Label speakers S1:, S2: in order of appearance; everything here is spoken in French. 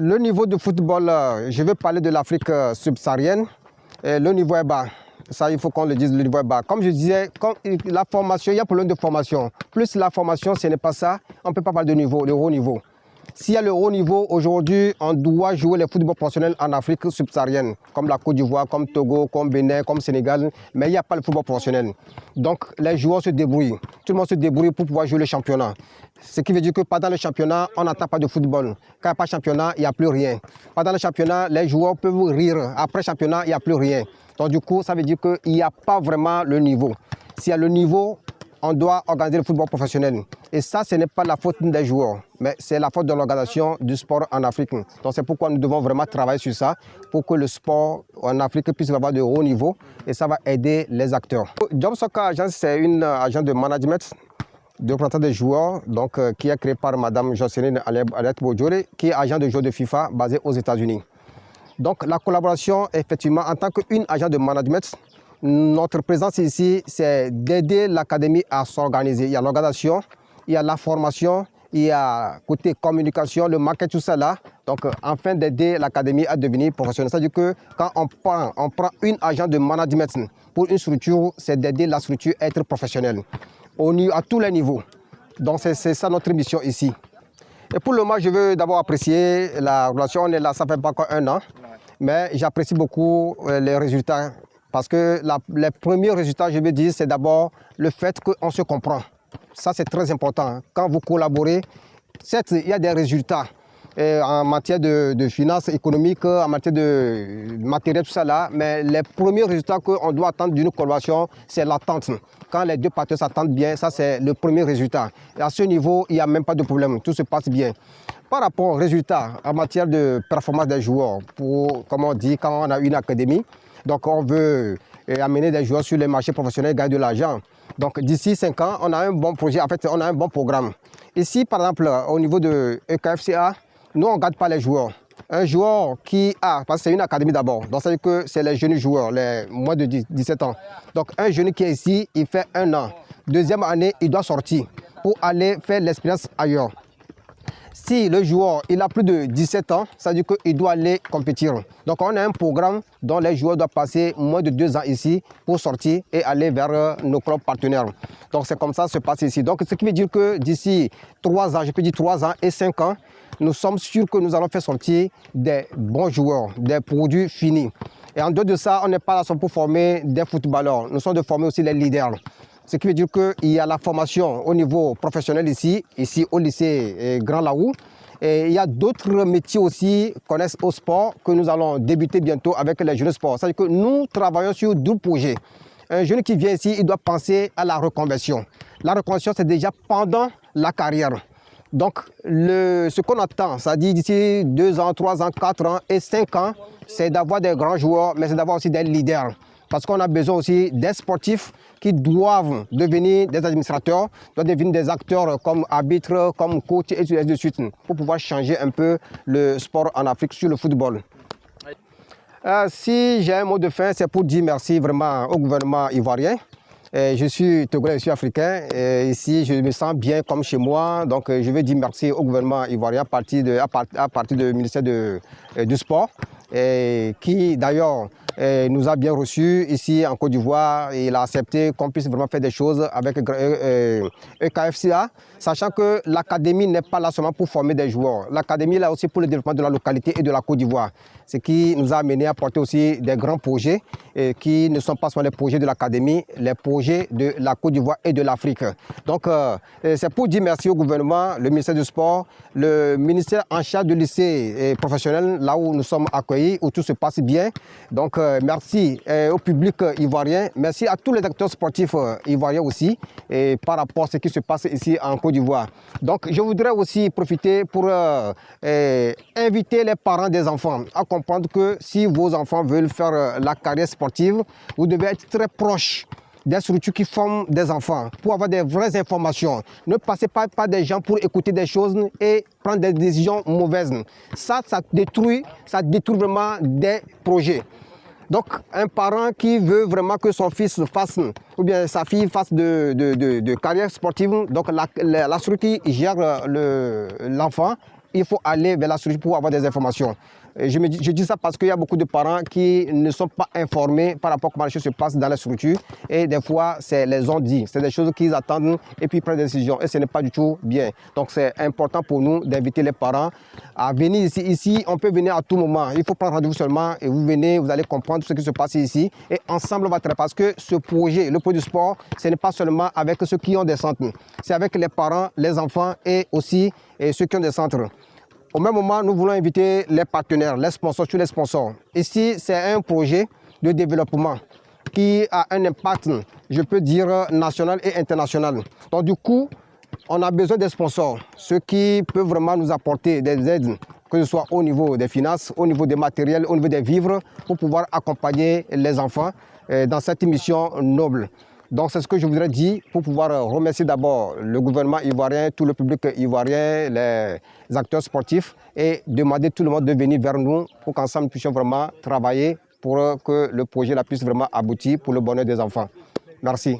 S1: Le niveau de football, je vais parler de l'Afrique subsaharienne. Le niveau est bas. Ça, il faut qu'on le dise, le niveau est bas. Comme je disais, la formation, il y a problème de formation. Plus la formation, ce n'est pas ça, on ne peut pas parler de niveau, de haut niveau. S'il y a le haut niveau, aujourd'hui, on doit jouer les footballs professionnels en Afrique subsaharienne, comme la Côte d'Ivoire, comme Togo, comme Bénin, comme Sénégal, mais il n'y a pas le football professionnel. Donc, les joueurs se débrouillent. Tout le monde se débrouille pour pouvoir jouer le championnat. Ce qui veut dire que pendant le championnat, on n'attend pas de football. Quand il n'y a pas de championnat, il n'y a plus rien. Pendant le championnat, les joueurs peuvent rire. Après le championnat, il n'y a plus rien. Donc, du coup, ça veut dire qu'il n'y a pas vraiment le niveau. S'il y a le niveau, on doit organiser le football professionnel. Et ça, ce n'est pas la faute des joueurs, mais c'est la faute de l'organisation du sport en Afrique. Donc c'est pourquoi nous devons vraiment travailler sur ça, pour que le sport en Afrique puisse avoir de haut niveau, et ça va aider les acteurs. Job Soccer Agence, c'est une agence de management, de représentation des joueurs, donc, qui est créée par Mme Jocelyne Alette-Bojore, qui est agent de joueurs de FIFA basé aux États-Unis. Donc la collaboration, effectivement, en tant qu'une agence de management, notre présence ici, c'est d'aider l'académie à s'organiser. Il y a l'organisation, il y a la formation, il y a côté communication, le marketing, tout ça là. Donc, afin d'aider l'académie à devenir professionnelle. C'est-à-dire que quand on prend une agence de management pour une structure, c'est d'aider la structure à être professionnelle à tous les niveaux. Donc, c'est ça notre mission ici. Et pour le moment, je veux d'abord apprécier la relation. On est là, ça fait pas encore 1 an, mais j'apprécie beaucoup les résultats. Parce que les premiers résultats, je veux dire, c'est d'abord le fait qu'on se comprend. Ça, c'est très important. Quand vous collaborez, certes, il y a des résultats en matière de finances économiques, en matière de matériel, tout ça là, mais les premiers résultats qu'on doit attendre d'une collaboration, c'est l'attente. Quand les deux partenaires s'attendent bien, ça, c'est le premier résultat. Et à ce niveau, il n'y a même pas de problème, tout se passe bien. Par rapport aux résultats en matière de performance des joueurs, comme on dit, quand on a une académie, donc on veut amener des joueurs sur les marchés professionnels, gagner de l'argent. Donc d'ici 5 ans, on a un bon projet, en fait on a un bon programme. Ici par exemple, au niveau de EKFCA, nous on ne garde pas les joueurs. Un joueur qui a, parce que c'est une académie d'abord, donc ça veut dire que c'est les jeunes joueurs, les moins de 17 ans. Donc un jeune qui est ici, il fait 1 an. Deuxième année, il doit sortir pour aller faire l'expérience ailleurs. Si le joueur il a plus de 17 ans, ça veut dire qu'il doit aller compétir. Donc on a un programme dont les joueurs doivent passer moins de 2 ans ici pour sortir et aller vers nos clubs partenaires. Donc c'est comme ça que ça se passe ici. Donc ce qui veut dire que d'ici 3 ans, je peux dire 3 ans et 5 ans, nous sommes sûrs que nous allons faire sortir des bons joueurs, des produits finis. Et en dehors de ça, on n'est pas là pour former des footballeurs, nous sommes de former aussi les leaders. Ce qui veut dire qu'il y a la formation au niveau professionnel ici au lycée Grand Laou. Et il y a d'autres métiers aussi connexes au sport que nous allons débuter bientôt avec les jeunes sports. C'est-à-dire que nous travaillons sur 2 projets. Un jeune qui vient ici, il doit penser à la reconversion. La reconversion, c'est déjà pendant la carrière. Donc, ce qu'on attend, c'est-à-dire d'ici 2 ans, 3 ans, 4 ans et 5 ans, c'est d'avoir des grands joueurs, mais c'est d'avoir aussi des leaders. Parce qu'on a besoin aussi des sportifs qui doivent devenir des administrateurs, doivent devenir des acteurs comme arbitres, comme coachs et ainsi de suite, pour pouvoir changer un peu le sport en Afrique sur le football. Si j'ai un mot de fin, c'est pour dire merci vraiment au gouvernement ivoirien. Je suis togolais, je suis africain. Et ici, je me sens bien comme chez moi. Donc, je veux dire merci au gouvernement ivoirien à partir du ministère du Sport, qui d'ailleurs nous a bien reçus ici en Côte d'Ivoire. Il a accepté qu'on puisse vraiment faire des choses avec EKFCA, sachant que l'académie n'est pas là seulement pour former des joueurs. L'académie est là aussi pour le développement de la localité et de la Côte d'Ivoire. Ce qui nous a amené à porter aussi des grands projets qui ne sont pas seulement les projets de l'académie, les projets de la Côte d'Ivoire et de l'Afrique. Donc c'est pour dire merci au gouvernement, le ministère du Sport, le ministère en charge du lycée professionnel, là où nous sommes accueillis, où tout se passe bien. Donc merci au public ivoirien, merci à tous les acteurs sportifs ivoiriens aussi, et par rapport à ce qui se passe ici en Côte d'Ivoire. Donc je voudrais aussi profiter pour inviter les parents des enfants à comprendre que si vos enfants veulent faire la carrière sportive, vous devez être très proche des structures qui forment des enfants pour avoir des vraies informations. Ne passez pas par des gens pour écouter des choses et prendre des décisions mauvaises. Ça détruit vraiment des projets. Donc, un parent qui veut vraiment que son fils fasse, ou bien sa fille fasse de carrière sportive, donc la structure qui gère l'enfant il faut aller vers la structure pour avoir des informations. Je dis ça parce qu'il y a beaucoup de parents qui ne sont pas informés par rapport à comment les choses se passent dans la structure. Et des fois, c'est les on-dit. C'est des choses qu'ils attendent et puis ils prennent des décisions. Et ce n'est pas du tout bien. Donc, c'est important pour nous d'inviter les parents à venir ici. Ici, on peut venir à tout moment. Il faut prendre rendez-vous seulement et vous venez, vous allez comprendre ce qui se passe ici. Et ensemble, on va travailler. Parce que ce projet, le projet du sport, ce n'est pas seulement avec ceux qui ont des centres. C'est avec les parents, les enfants et aussi ceux qui ont des centres. Au même moment, nous voulons inviter les partenaires, les sponsors, tous les sponsors. Ici, c'est un projet de développement qui a un impact, je peux dire, national et international. Donc du coup, on a besoin des sponsors, ceux qui peuvent vraiment nous apporter des aides, que ce soit au niveau des finances, au niveau des matériels, au niveau des vivres, pour pouvoir accompagner les enfants dans cette mission noble. Donc c'est ce que je voudrais dire pour pouvoir remercier d'abord le gouvernement ivoirien, tout le public ivoirien, les acteurs sportifs et demander tout le monde de venir vers nous pour qu'ensemble nous puissions vraiment travailler pour que le projet puisse vraiment aboutir pour le bonheur des enfants. Merci.